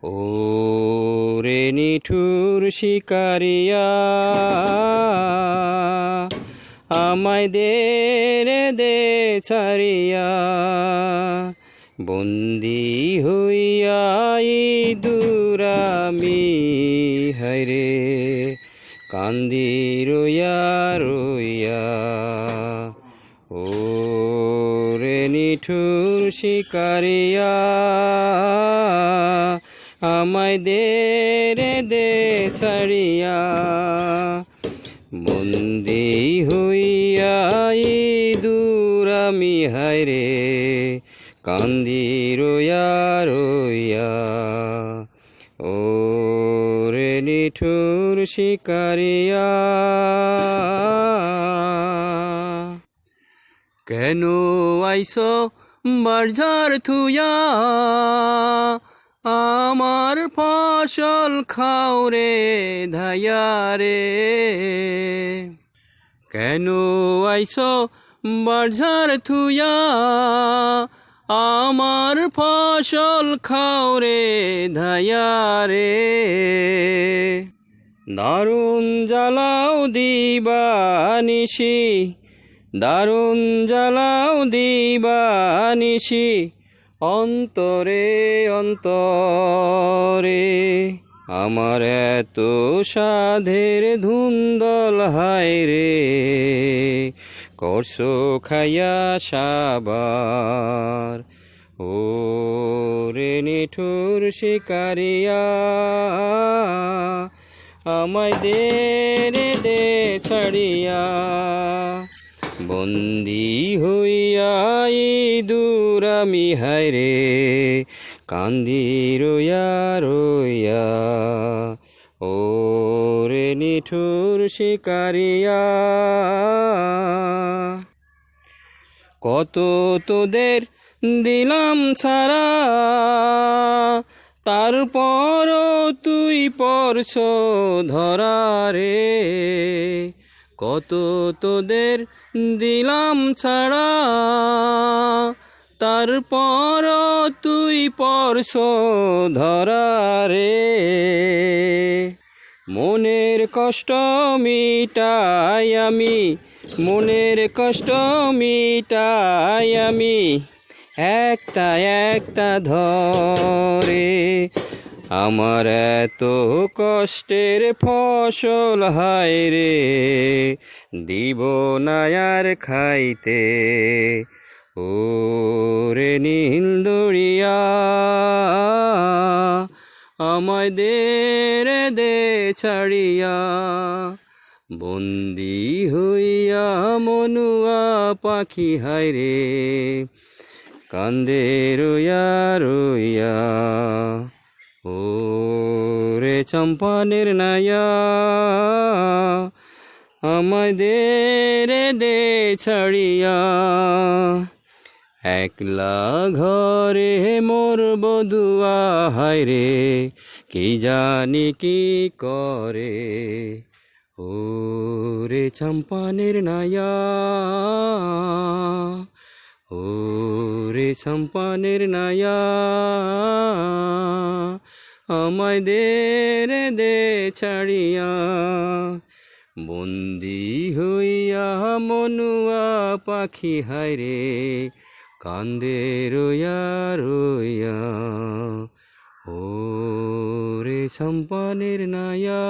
ও রে নিঠুর শিকারিয়া, আমায় দে রে দে ছাড়িয়া, বন্দি হইয়া ইঁদুর আমি হায়রে কান্দি রইয়া রইয়া। ও রে নিঠুর শিকারিয়া, আমায় দে রে দে ছাড়িয়া, বন্দি হইয়া ইঁদুর আমি হায়রে কান্দি রইয়া রইয়া। ও রে নিঠুর শিকারিয়া, কেন আইসো বারঝার থুয়া, আমার ফসল খাও রে ধাইয়া রে। কেন আইসো বারঝার থুয়া, আমার ফসল খাও রে ধাইয়া রে। দারুণ জ্বালাও দিবানিশি, দারুণ জ্বালাও দিবানিশি, অন্তরে অন্তরে। আমার এত সাধের ধুন্দল হায় রে, করছো খাইয়া সাবার। ও রে নিঠুর শিকারিয়া, আমায় দে রে দে ছাড়িয়া, বন্দি হইয়া ইঁদুর আমি হায়রে কান্দি রইয়া রইয়া। ও রে নিঠুর শিকারিয়া, কত তোদের দিলাম ছাড়া, তারপরও তুই পড়ছ ধরা রে। কত তোদের দিলাম ছাড়া, তারপরও তুই পড়ছ ধরা রে। মনের কষ্ট মিটাই আমি, মনের কষ্ট মিটাই আমি, একটা একটা ধরে। আমার এত কষ্টের ফসল হায় রে, দিব না আর খাইতে। ও রে নীল দরিয়া, আমায় দে রে দে ছাড়িয়া, বন্দি হইয়া মনুয়া পাখি হায় রে কান্দে রইয়া রইয়া। ও রে চম্পানের নাইয়া, আমায় দে রে দে ছাড়িয়া, একলা ঘরে মোর বধুয়া হায় রে কি জানি কি করে। ও রে চম্পানের নাইয়া, ও রে চম্পানের নাইয়া, আমায় দে রে দে ছাড়িয়া, বন্দি হইয়া মনুয়া পাখি হায় রে কান্দে রইয়া রইয়া। ও রে চম্পানের নাইয়া।